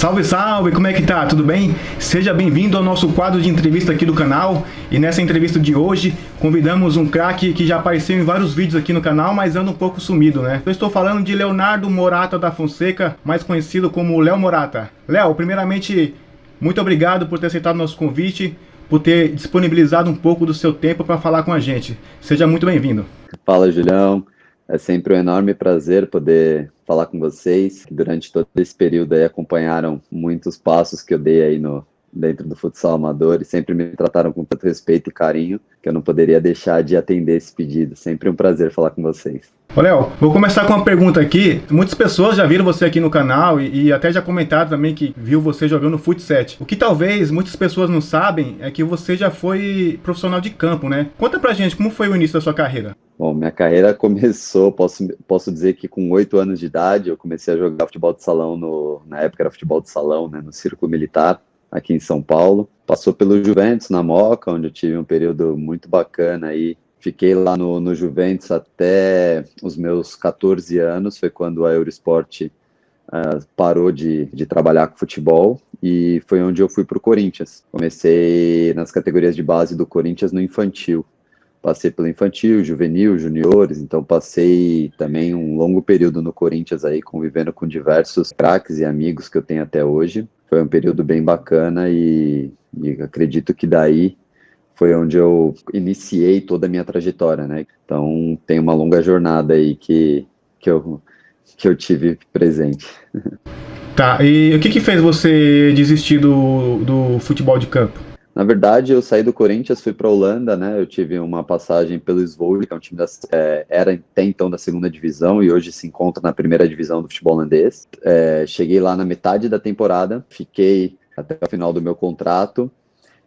Salve, salve! Como é que tá? Tudo bem? Seja bem-vindo ao nosso quadro de entrevista aqui do canal. E nessa entrevista de hoje, convidamos um craque que já apareceu em vários vídeos aqui no canal, mas anda um pouco sumido, né? Eu estou falando de Leonardo Morata da Fonseca, mais conhecido como Léo Morata. Léo, primeiramente, muito obrigado por ter aceitado o nosso convite, por ter disponibilizado um pouco do seu tempo para falar com a gente. Seja muito bem-vindo. Fala, Julião. É sempre um enorme prazer poder falar com vocês, que durante todo esse período aí acompanharam muitos passos que eu dei aí dentro do futsal amador e sempre me trataram com tanto respeito e carinho que eu não poderia deixar de atender esse pedido. Sempre um prazer falar com vocês. Ô Léo, vou começar com uma pergunta aqui. Muitas pessoas já viram você aqui no canal e até já comentaram também que viu você jogando Fut 7. O que talvez muitas pessoas não sabem é que você já foi profissional de campo, né? Conta pra gente como foi o início da sua carreira. Bom, minha carreira começou, posso dizer que com 8 anos de idade eu comecei a jogar futebol de salão, na época era futebol de salão, né, no Círculo Militar, aqui em São Paulo. Passou pelo Juventus, na Moca, onde eu tive um período muito bacana aí. Fiquei lá no Juventus até os meus 14 anos, foi quando a Eurosport parou de trabalhar com futebol e foi onde eu fui para o Corinthians. Comecei nas categorias de base do Corinthians no infantil. Passei pelo infantil, juvenil, juniores, então passei também um longo período no Corinthians aí, convivendo com diversos craques e amigos que eu tenho até hoje. Foi um período bem bacana e acredito que daí foi onde eu iniciei toda a minha trajetória, né? Então tem uma longa jornada aí que eu tive presente. Tá, e o que fez você desistir do futebol de campo? Na verdade, eu saí do Corinthians, fui para a Holanda, né? Eu tive uma passagem pelo Zwolle, que é um time era até então da segunda divisão e hoje se encontra na primeira divisão do futebol holandês. Cheguei lá na metade da temporada, fiquei até o final do meu contrato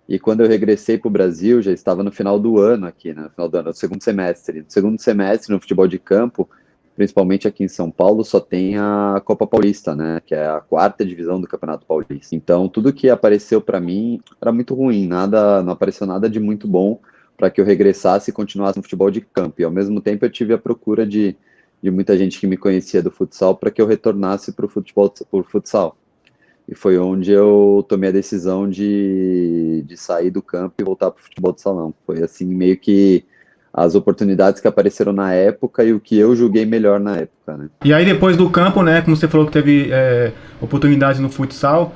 e quando eu regressei para o Brasil, já estava no final do ano aqui, né? No final do ano, no segundo semestre. No segundo semestre, no futebol de campo, principalmente aqui em São Paulo, só tem a Copa Paulista, né, que é a quarta divisão do Campeonato Paulista. Então, tudo que apareceu para mim era muito ruim, não apareceu nada de muito bom para que eu regressasse e continuasse no futebol de campo. E, ao mesmo tempo, eu tive a procura de muita gente que me conhecia do futsal para que eu retornasse para o futsal. E foi onde eu tomei a decisão de sair do campo e voltar para o futebol de salão. Foi assim, meio que as oportunidades que apareceram na época e o que eu julguei melhor na época, né? E aí depois do campo, né, como você falou que teve oportunidade no futsal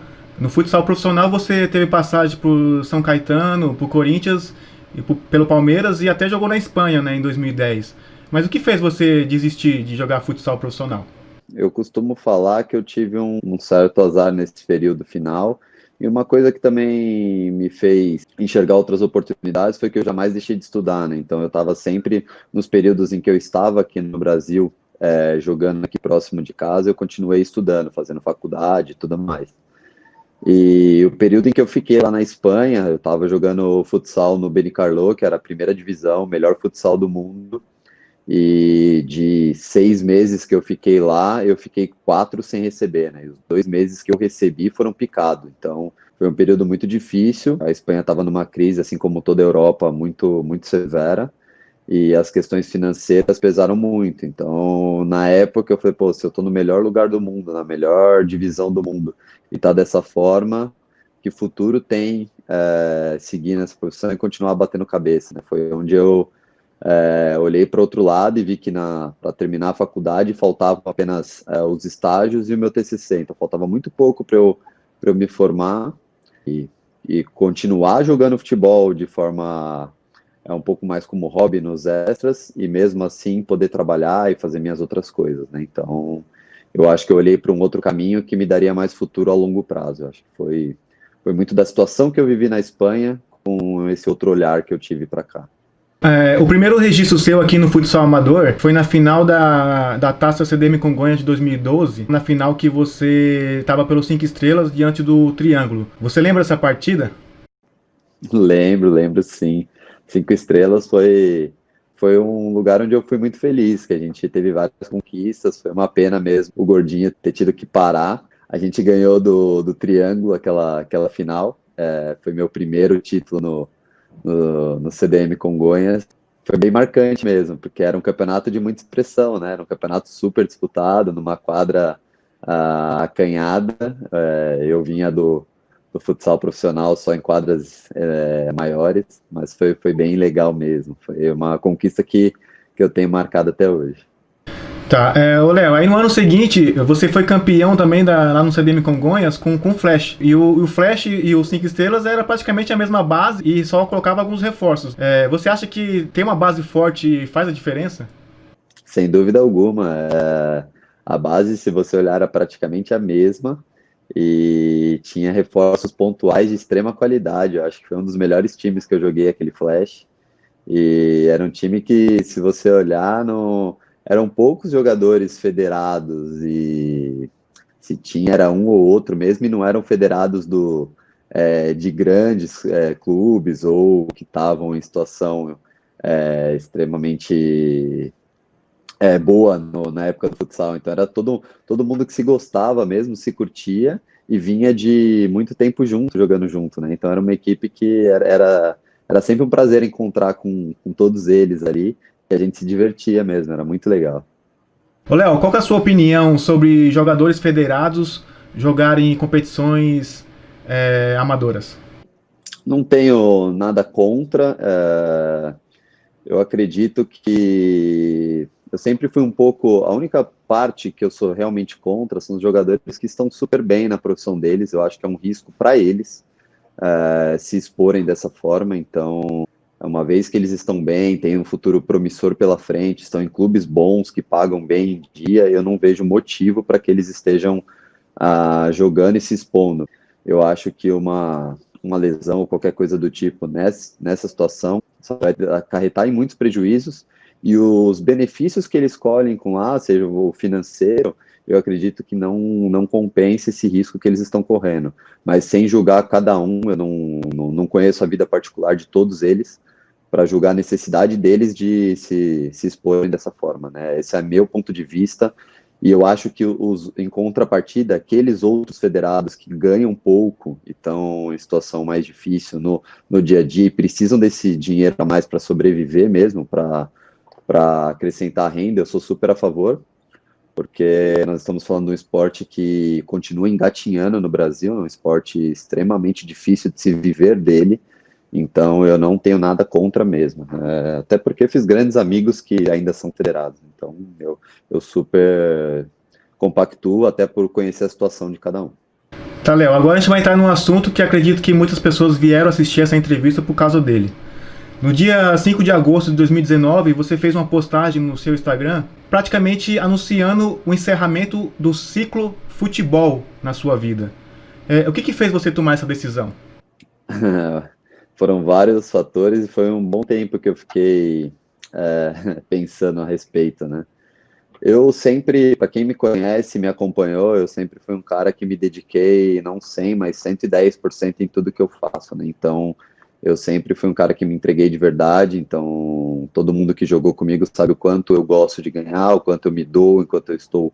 profissional você teve passagem por São Caetano, por Corinthians, e pelo Palmeiras e até jogou na Espanha, né, em 2010. Mas o que fez você desistir de jogar futsal profissional? Eu costumo falar que eu tive um certo azar nesse período final. E uma coisa que também me fez enxergar outras oportunidades foi que eu jamais deixei de estudar, né? Então eu estava sempre nos períodos em que eu estava aqui no Brasil, jogando aqui próximo de casa, eu continuei estudando, fazendo faculdade e tudo mais. E o período em que eu fiquei lá na Espanha, eu estava jogando futsal no Benicarló, que era a primeira divisão, o melhor futsal do mundo. E de 6 meses que eu fiquei lá, eu fiquei 4 sem receber, né? E os 2 meses que eu recebi foram picados. Então, foi um período muito difícil. A Espanha estava numa crise, assim como toda a Europa, muito, muito severa. E as questões financeiras pesaram muito. Então, na época, eu falei, pô, se eu estou no melhor lugar do mundo, na melhor divisão do mundo, e tá dessa forma, que futuro tem seguir nessa profissão e continuar batendo cabeça, né? Foi onde eu olhei para outro lado e vi que para terminar a faculdade faltavam apenas os estágios e o meu TCC, então faltava muito pouco para eu me formar e continuar jogando futebol de forma um pouco mais como hobby nos extras e mesmo assim poder trabalhar e fazer minhas outras coisas, né? Então eu acho que eu olhei para um outro caminho que me daria mais futuro a longo prazo. Eu acho que foi muito da situação que eu vivi na Espanha com esse outro olhar que eu tive para cá. O primeiro registro seu aqui no futsal amador foi na final da Taça CDM Congonhas de 2012, na final que você estava pelos 5 estrelas diante do Triângulo. Você lembra dessa partida? Lembro sim. 5 estrelas foi um lugar onde eu fui muito feliz, que a gente teve várias conquistas, foi uma pena mesmo o Gordinho ter tido que parar. A gente ganhou do Triângulo aquela final, foi meu primeiro título no CDM Congonhas. Foi bem marcante mesmo, porque era um campeonato de muita expressão, né? Era um campeonato super disputado, numa quadra acanhada. Eu vinha do futsal profissional só em quadras maiores, mas foi bem legal mesmo. Foi uma conquista que eu tenho marcado até hoje. Tá, ô Léo, aí no ano seguinte você foi campeão também lá no CDM Congonhas com o Flash. E o Flash e o 5 Estrelas era praticamente a mesma base e só colocava alguns reforços. Você acha que ter uma base forte faz a diferença? Sem dúvida alguma. A base, se você olhar, era praticamente a mesma e tinha reforços pontuais de extrema qualidade. Eu acho que foi um dos melhores times que eu joguei, aquele Flash. E era um time que, se você olhar, não eram poucos jogadores federados e se tinha era um ou outro mesmo e não eram federados de grandes clubes ou que estavam em situação extremamente boa na época do futsal. Então era todo mundo que se gostava mesmo, se curtia e vinha de muito tempo junto, jogando junto, né? Então era uma equipe que era sempre um prazer encontrar com todos eles ali, e a gente se divertia mesmo, era muito legal. Ô Léo, qual que é a sua opinião sobre jogadores federados jogarem em competições amadoras? Não tenho nada contra, eu acredito que eu sempre fui um pouco. A única parte que eu sou realmente contra são os jogadores que estão super bem na profissão deles. Eu acho que é um risco para eles se exporem dessa forma. Então, uma vez que eles estão bem, têm um futuro promissor pela frente, estão em clubes bons que pagam bem em dia, eu não vejo motivo para que eles estejam jogando e se expondo. Eu acho que uma lesão ou qualquer coisa do tipo nessa situação só vai acarretar em muitos prejuízos, e os benefícios que eles colhem com lá, seja o financeiro, eu acredito que não compense esse risco que eles estão correndo. Mas sem julgar cada um, eu não conheço a vida particular de todos eles para julgar a necessidade deles de se exporem dessa forma, né? Esse é meu ponto de vista, e eu acho que em contrapartida, aqueles outros federados que ganham pouco e estão em situação mais difícil no dia a dia e precisam desse dinheiro a mais para sobreviver mesmo, para acrescentar renda, eu sou super a favor, porque nós estamos falando de um esporte que continua engatinhando no Brasil, é um esporte extremamente difícil de se viver dele, então eu não tenho nada contra mesmo, até porque fiz grandes amigos que ainda são federados, então eu super compactuo até por conhecer a situação de cada um. Tá, Léo, agora a gente vai entrar num assunto que acredito que muitas pessoas vieram assistir essa entrevista por causa dele. No dia 5 de agosto de 2019, você fez uma postagem no seu Instagram praticamente anunciando o encerramento do ciclo futebol na sua vida. O que fez você tomar essa decisão? Foram vários fatores e foi um bom tempo que eu fiquei pensando a respeito, né? Eu sempre, para quem me conhece, me acompanhou, eu sempre fui um cara que me dediquei, não 100, mas 110% em tudo que eu faço, né? Então, eu sempre fui um cara que me entreguei de verdade, então todo mundo que jogou comigo sabe o quanto eu gosto de ganhar, o quanto eu me dou enquanto eu estou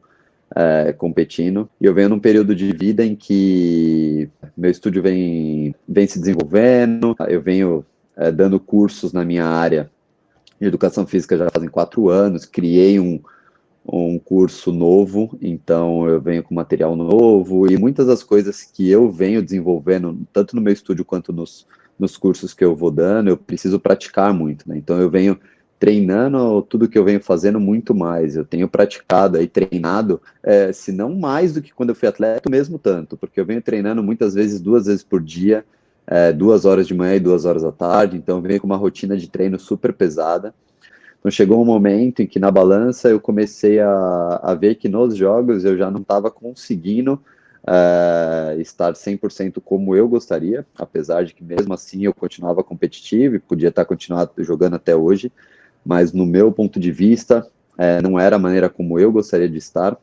competindo. E eu venho num período de vida em que meu estúdio vem se desenvolvendo, eu venho dando cursos na minha área de educação física já fazem 4 anos, criei um curso novo, então eu venho com material novo e muitas das coisas que eu venho desenvolvendo, tanto no meu estúdio quanto nos cursos que eu vou dando, eu preciso praticar muito, né? Então eu venho treinando tudo que eu venho fazendo muito mais, eu tenho praticado e treinado, se não mais do que quando eu fui atleta, mesmo tanto, porque eu venho treinando muitas vezes 2 vezes por dia, 2 horas de manhã e 2 horas da tarde, então eu venho com uma rotina de treino super pesada. Então chegou um momento em que na balança eu comecei a ver que nos jogos eu já não estava conseguindo estar 100% como eu gostaria, apesar de que mesmo assim eu continuava competitivo e podia estar continuando jogando até hoje, mas no meu ponto de vista não era a maneira como eu gostaria de estar.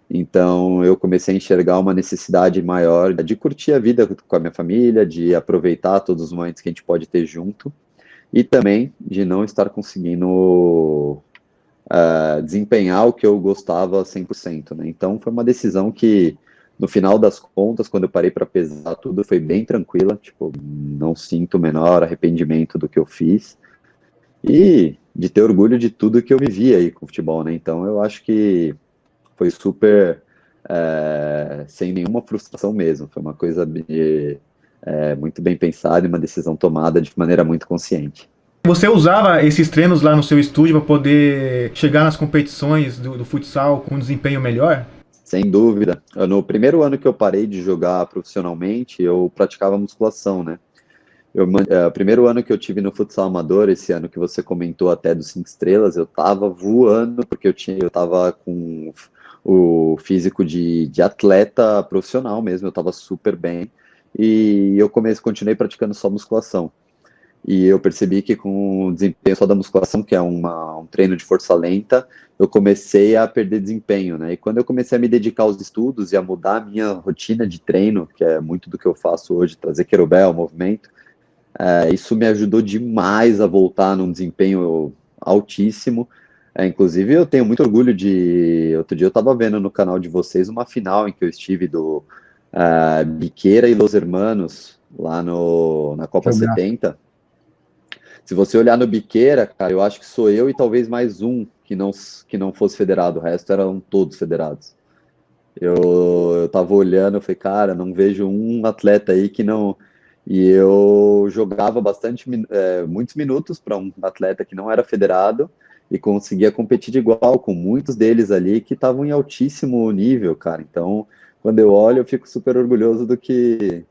Então eu comecei a enxergar uma necessidade maior de curtir a vida com a minha família, de aproveitar todos os momentos que a gente pode ter junto, e também de não estar conseguindo desempenhar o que eu gostava 100%, né? Então foi uma decisão que, no final das contas, quando eu parei para pesar tudo, foi bem tranquila, tipo, não sinto o menor arrependimento do que eu fiz, e de ter orgulho de tudo que eu vivi aí com o futebol, né? Então eu acho que foi super sem nenhuma frustração mesmo. Foi uma coisa muito bem pensada e uma decisão tomada de maneira muito consciente. Você usava esses treinos lá no seu estúdio para poder chegar nas competições do futsal com um desempenho melhor? Sem dúvida. No primeiro ano que eu parei de jogar profissionalmente, eu praticava musculação, né? O primeiro ano que eu tive no futsal amador, esse ano que você comentou até dos 5 estrelas, eu tava voando, porque eu tava com o físico de atleta profissional mesmo, eu tava super bem, e eu continuei praticando só musculação. E eu percebi que com o desempenho só da musculação, que é um treino de força lenta, eu comecei a perder desempenho, né? E quando eu comecei a me dedicar aos estudos e a mudar a minha rotina de treino, que é muito do que eu faço hoje, trazer kettlebell, movimento, isso me ajudou demais a voltar num desempenho altíssimo. Inclusive, eu tenho muito orgulho de... Outro dia eu estava vendo no canal de vocês uma final em que eu estive do Biqueira e Los Hermanos, lá na Copa 70. Se você olhar no Biqueira, cara, eu acho que sou eu e talvez mais um que não fosse federado. O resto eram todos federados. Eu tava olhando, eu falei, cara, não vejo um atleta aí que não... E eu jogava muitos minutos para um atleta que não era federado e conseguia competir de igual com muitos deles ali que estavam em altíssimo nível, cara. Então, quando eu olho, eu fico super orgulhoso do que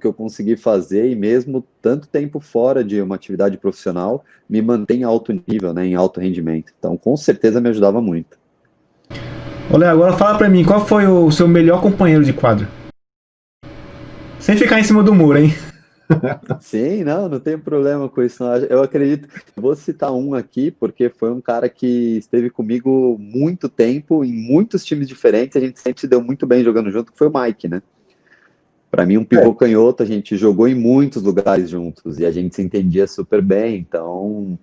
eu consegui fazer, e mesmo tanto tempo fora de uma atividade profissional, me mantém em alto nível, né, em alto rendimento. Então, com certeza me ajudava muito. Olha, agora fala pra mim, qual foi o seu melhor companheiro de quadra? Sem ficar em cima do muro, hein? Sim, não tem problema com isso. Não. Eu acredito, vou citar um aqui, porque foi um cara que esteve comigo muito tempo, em muitos times diferentes, a gente sempre se deu muito bem jogando junto, que foi o Mike, né? Para mim, um pivô canhoto, a gente jogou em muitos lugares juntos, e a gente se entendia super bem, então,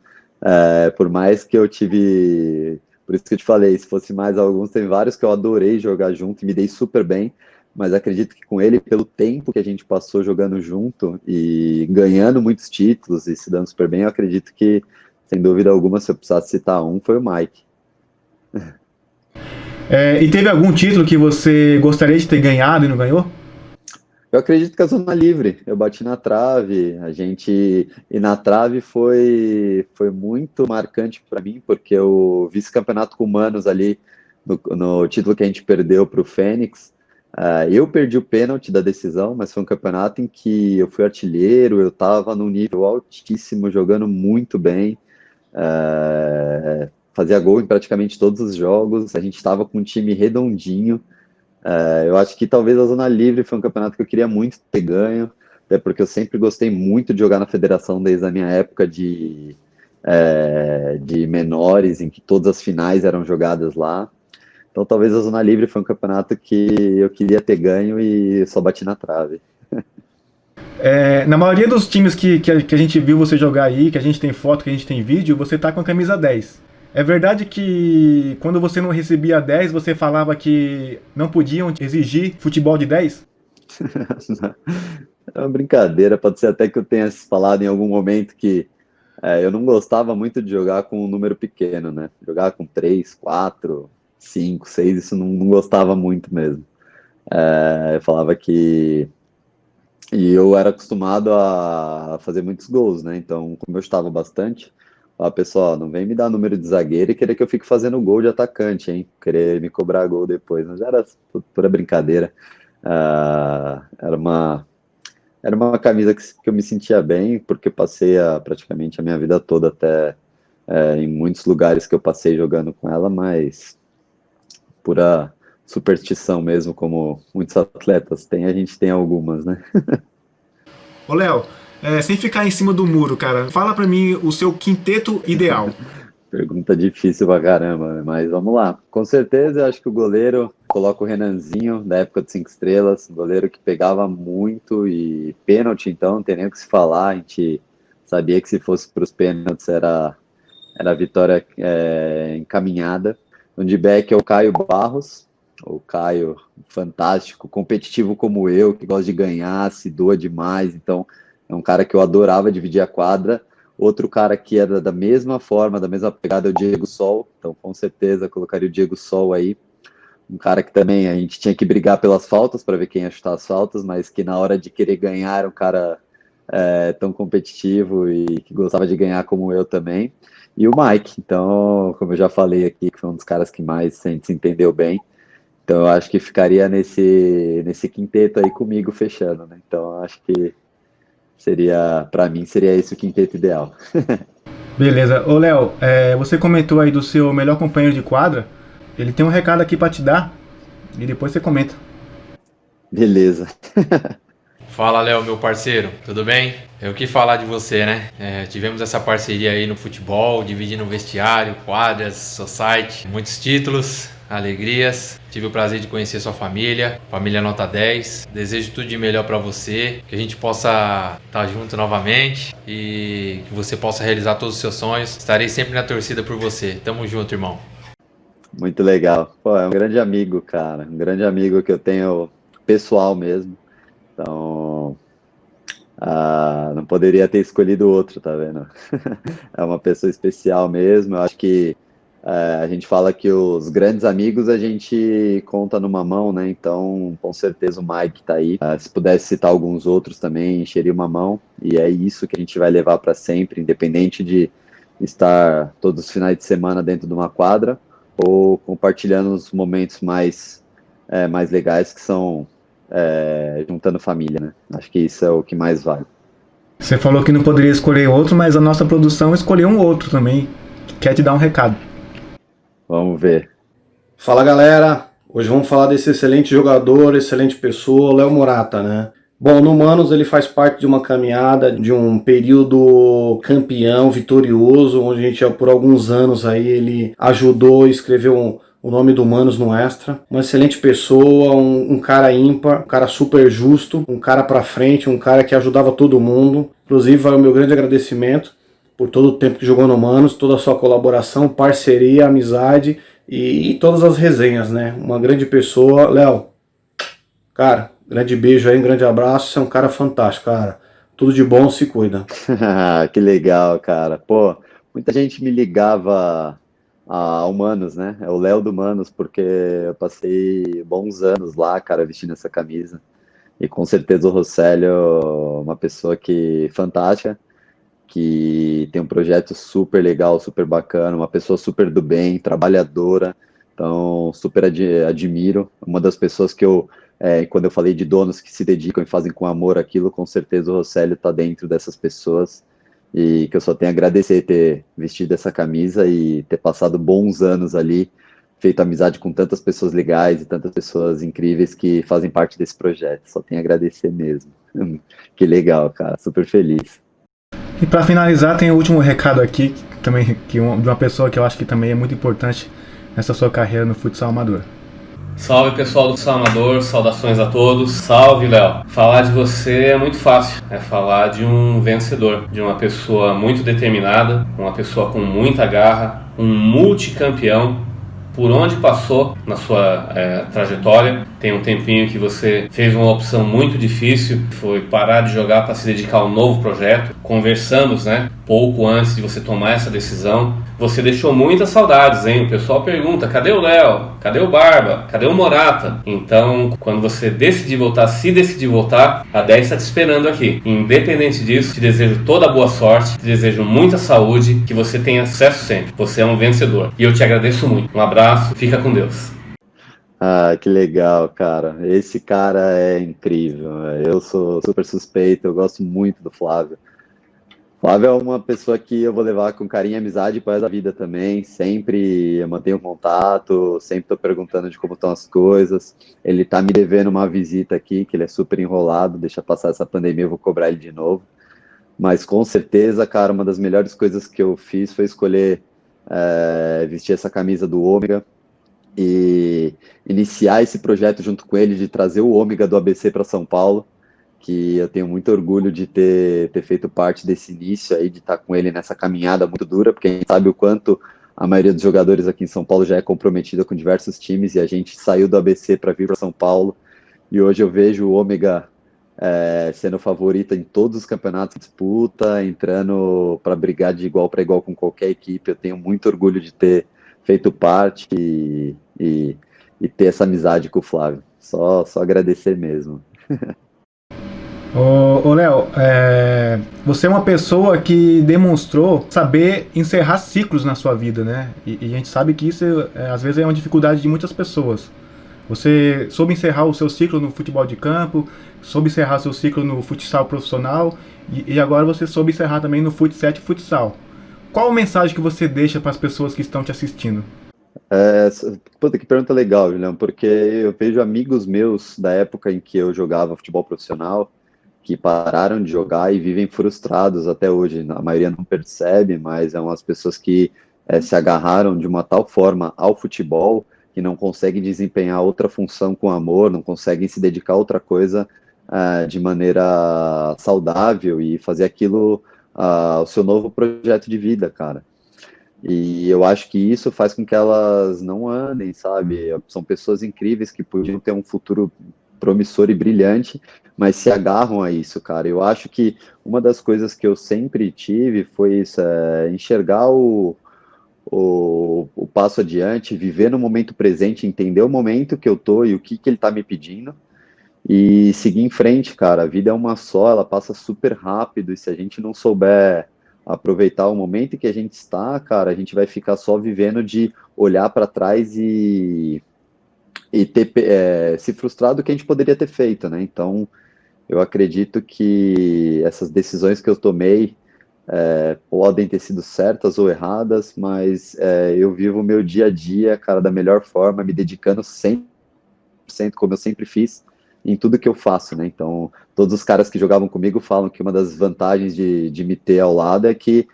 por mais que eu tive... Por isso que eu te falei, se fosse mais alguns, tem vários que eu adorei jogar junto e me dei super bem, mas acredito que com ele, pelo tempo que a gente passou jogando junto e ganhando muitos títulos e se dando super bem, eu acredito que, sem dúvida alguma, se eu precisasse citar um, foi o Mike. E teve algum título que você gostaria de ter ganhado e não ganhou? Eu acredito que a zona livre, eu bati na trave, e na trave foi muito marcante para mim, porque o vice-campeonato com o Manos ali, no título que a gente perdeu para o Fênix, eu perdi o pênalti da decisão, mas foi um campeonato em que eu fui artilheiro, eu estava num nível altíssimo, jogando muito bem, fazia gol em praticamente todos os jogos, a gente estava com um time redondinho. Eu acho que talvez a Zona Livre foi um campeonato que eu queria muito ter ganho, até porque eu sempre gostei muito de jogar na federação desde a minha época de menores, em que todas as finais eram jogadas lá. Então talvez a Zona Livre foi um campeonato que eu queria ter ganho e só bati na trave. Na maioria dos times que a gente viu você jogar aí, que a gente tem foto, que a gente tem vídeo, você tá com a camisa 10. É verdade que quando você não recebia 10, você falava que não podiam exigir futebol de 10? É uma brincadeira, pode ser até que eu tenha falado em algum momento que eu não gostava muito de jogar com um número pequeno, né? Jogar com 3, 4, 5, 6, isso não gostava muito mesmo. Eu falava que... E eu era acostumado a fazer muitos gols, né? Então, como eu estava bastante, pessoal, não vem me dar número de zagueiro e querer que eu fique fazendo gol de atacante, hein? Querer me cobrar gol depois. Mas era pura brincadeira. Era uma camisa que eu me sentia bem, porque passei praticamente a minha vida toda até em muitos lugares que eu passei jogando com ela, mas pura superstição mesmo, como muitos atletas têm, a gente tem algumas, né? Ô Léo, sem ficar em cima do muro, cara, fala pra mim o seu quinteto ideal. Pergunta difícil pra caramba, né? Mas vamos lá. Com certeza, eu acho que o goleiro, coloca o Renanzinho, da época de 5 estrelas, goleiro que pegava muito, e pênalti, então, não tem nem o que se falar. A gente sabia que se fosse para os pênaltis era a vitória encaminhada. O de back é o Caio Barros, o Caio, fantástico, competitivo como eu, que gosta de ganhar, se doa demais, então é um cara que eu adorava dividir a quadra. Outro cara que era da mesma forma, da mesma pegada, é o Diego Sol, então com certeza colocaria o Diego Sol aí. um cara que também a gente tinha que brigar pelas faltas para ver quem ia chutar as faltas, mas que na hora de querer ganhar era um cara tão competitivo e que gostava de ganhar como eu também. E o Mike, então, como eu já falei aqui, que foi um dos caras que mais a gente se entendeu bem. Então eu acho que ficaria nesse quinteto aí comigo fechando, né? Então eu acho que para mim, seria esse o quinteto ideal. Beleza. Ô, Léo, você comentou aí do seu melhor companheiro de quadra. Ele tem um recado aqui pra te dar e depois você comenta. Beleza. Fala, Léo, meu parceiro, tudo bem? Eu que falar de você, né? Tivemos essa parceria aí no futebol, dividindo vestiário, quadras, society, muitos títulos, alegrias. Tive o prazer de conhecer sua família nota 10. Desejo tudo de melhor pra você, que a gente possa estar junto novamente e que você possa realizar todos os seus sonhos. Estarei sempre na torcida por você. Tamo junto, irmão. Muito legal. Pô, é um grande amigo, cara. Um grande amigo que eu tenho pessoal mesmo. Então, não poderia ter escolhido outro, tá vendo? É uma pessoa especial mesmo. Eu acho que a gente fala que os grandes amigos a gente conta numa mão, né? Então, com certeza o Mike tá aí. Se pudesse citar alguns outros também, encheria uma mão. E é isso que a gente vai levar para sempre, independente de estar todos os finais de semana dentro de uma quadra ou compartilhando os momentos mais legais que são juntando família, né? Acho que isso é o que mais vale. Você falou que não poderia escolher outro, mas a nossa produção escolheu um outro também. Quer te dar um recado. Vamos ver. Fala, galera, hoje vamos falar desse excelente jogador, excelente pessoa, Léo Morata, né? Bom, no Manos ele faz parte de uma caminhada, de um período campeão, vitorioso, onde a gente por alguns anos aí ele ajudou e escreveu o nome do Manos no Extra. Uma excelente pessoa, um cara ímpar, um cara super justo, um cara pra frente, um cara que ajudava todo mundo. Inclusive vai o meu grande agradecimento por todo o tempo que jogou no Manos, toda a sua colaboração, parceria, amizade e todas as resenhas, né? Uma grande pessoa. Léo, cara, grande beijo aí, um grande abraço, você é um cara fantástico, cara. Tudo de bom, se cuida. Que legal, cara. Pô, muita gente me ligava a Humanos, né? É o Léo do Manos, porque eu passei bons anos lá, cara, vestindo essa camisa. E com certeza o Rosélio é uma pessoa que fantástica, que tem um projeto super legal, super bacana, uma pessoa super do bem, trabalhadora, então super admiro. Uma das pessoas que quando eu falei de donos que se dedicam e fazem com amor aquilo, com certeza o Rosélio está dentro dessas pessoas e que eu só tenho a agradecer ter vestido essa camisa e ter passado bons anos ali, feito amizade com tantas pessoas legais e tantas pessoas incríveis que fazem parte desse projeto. Só tenho a agradecer mesmo. Que legal, cara, super feliz. E para finalizar, tem o último recado aqui, também de uma pessoa que eu acho que também é muito importante nessa sua carreira no futsal amador. Salve pessoal do futsal amador, saudações a todos. Salve, Léo. Falar de você é muito fácil, é falar de um vencedor, de uma pessoa muito determinada, uma pessoa com muita garra, um multicampeão. Por onde passou na sua trajetória, tem um tempinho que você fez uma opção muito difícil, foi parar de jogar para se dedicar a um novo projeto. Conversamos, né, pouco antes de você tomar essa decisão. Você deixou muitas saudades, hein? O pessoal pergunta, cadê o Léo? Cadê o Barba? Cadê o Morata? Então, quando você se decidir voltar, a 10 está te esperando aqui. Independente disso, te desejo toda boa sorte, te desejo muita saúde, que você tenha sucesso sempre. Você é um vencedor. E eu te agradeço muito. Um abraço, fica com Deus. Que legal, cara. Esse cara é incrível. Eu sou super suspeito, eu gosto muito do Flávio. Flávio é uma pessoa que eu vou levar com carinho e amizade para essa vida também. Sempre eu mantenho contato, sempre estou perguntando de como estão as coisas. Ele tá me devendo uma visita aqui, que ele é super enrolado. Deixa passar essa pandemia, eu vou cobrar ele de novo. Mas com certeza, cara, uma das melhores coisas que eu fiz foi escolher vestir essa camisa do Ômega e iniciar esse projeto junto com ele de trazer o Ômega do ABC para São Paulo, que eu tenho muito orgulho de ter feito parte desse início aí, de estar com ele nessa caminhada muito dura, porque a gente sabe o quanto a maioria dos jogadores aqui em São Paulo já é comprometida com diversos times, e a gente saiu do ABC para vir para São Paulo, e hoje eu vejo o Ômega sendo favorita em todos os campeonatos de disputa, entrando para brigar de igual para igual com qualquer equipe. Eu tenho muito orgulho de ter feito parte e e ter essa amizade com o Flávio. Só agradecer mesmo. Ô Léo, você é uma pessoa que demonstrou saber encerrar ciclos na sua vida, né? E a gente sabe que isso às vezes é uma dificuldade de muitas pessoas. Você soube encerrar o seu ciclo no futebol de campo, soube encerrar seu ciclo no futsal profissional e agora você soube encerrar também no fut7 e futsal. Qual a mensagem que você deixa para as pessoas que estão te assistindo? Puta, que pergunta legal, Julião, porque eu vejo amigos meus da época em que eu jogava futebol profissional que pararam de jogar e vivem frustrados até hoje. A maioria não percebe, mas são as pessoas que se agarraram de uma tal forma ao futebol que não conseguem desempenhar outra função com amor, não conseguem se dedicar a outra coisa de maneira saudável e fazer aquilo o seu novo projeto de vida, cara. E eu acho que isso faz com que elas não andem, sabe? São pessoas incríveis que podiam ter um futuro promissor e brilhante, mas se agarram a isso, cara. Eu acho que uma das coisas que eu sempre tive foi isso, enxergar o passo adiante, viver no momento presente, entender o momento que eu tô e o que ele tá me pedindo, e seguir em frente, cara. A vida é uma só, ela passa super rápido, e se a gente não souber aproveitar o momento em que a gente está, cara, a gente vai ficar só vivendo de olhar para trás e ter se frustrado do que a gente poderia ter feito, né? Então, eu acredito que essas decisões que eu tomei podem ter sido certas ou erradas, mas eu vivo o meu dia a dia, cara, da melhor forma, me dedicando 100%, como eu sempre fiz, em tudo que eu faço, né? Então, todos os caras que jogavam comigo falam que uma das vantagens de me ter ao lado é que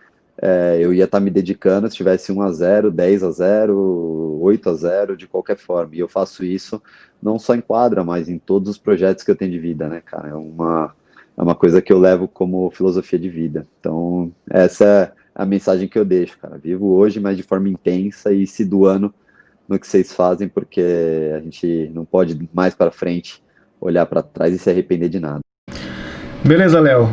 eu ia estar me dedicando se tivesse 1-0, 10-0, 8-0, de qualquer forma. E eu faço isso não só em quadra, mas em todos os projetos que eu tenho de vida, né, cara? É uma coisa que eu levo como filosofia de vida. Então, essa é a mensagem que eu deixo, cara. Vivo hoje, mas de forma intensa e se doando no que vocês fazem, porque a gente não pode mais para frente olhar para trás e se arrepender de nada. Beleza, Léo.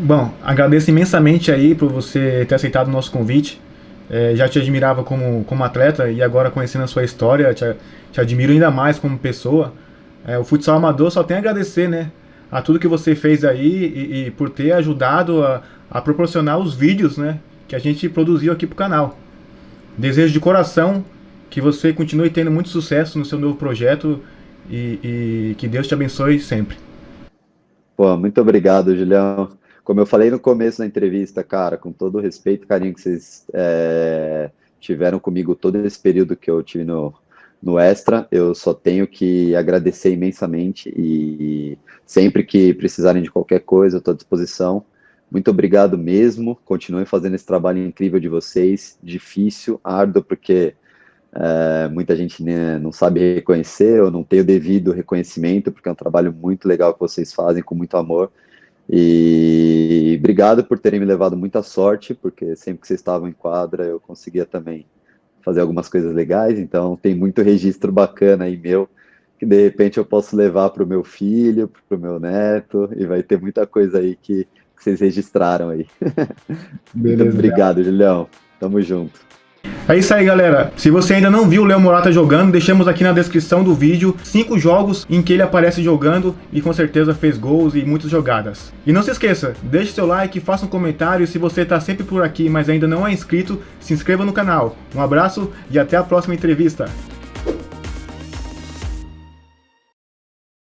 Bom, agradeço imensamente aí por você ter aceitado o nosso convite. Já te admirava como atleta e agora conhecendo a sua história, te admiro ainda mais como pessoa. O futsal amador só tem a agradecer, né, a tudo que você fez aí e por ter ajudado a proporcionar os vídeos, né, que a gente produziu aqui pro canal. Desejo de coração que você continue tendo muito sucesso no seu novo projeto e que Deus te abençoe sempre. Pô, muito obrigado, Julião. Como eu falei no começo da entrevista, cara, com todo o respeito e carinho que vocês tiveram comigo todo esse período que eu tive no Extra, eu só tenho que agradecer imensamente e sempre que precisarem de qualquer coisa, eu estou à disposição. Muito obrigado mesmo, continuem fazendo esse trabalho incrível de vocês, difícil, árduo, porque muita gente, né, não sabe reconhecer ou não tem o devido reconhecimento, porque é um trabalho muito legal que vocês fazem com muito amor. E obrigado por terem me levado muita sorte, porque sempre que vocês estavam em quadra eu conseguia também fazer algumas coisas legais, então tem muito registro bacana aí meu, que de repente eu posso levar para o meu filho, para o meu neto, e vai ter muita coisa aí que vocês registraram aí. Beleza, muito obrigado, Julião. Tamo junto. É isso aí, galera. Se você ainda não viu o Léo Morata jogando, deixamos aqui na descrição do vídeo 5 jogos em que ele aparece jogando e com certeza fez gols e muitas jogadas. E não se esqueça, deixe seu like, faça um comentário e se você está sempre por aqui, mas ainda não é inscrito, se inscreva no canal. Um abraço e até a próxima entrevista.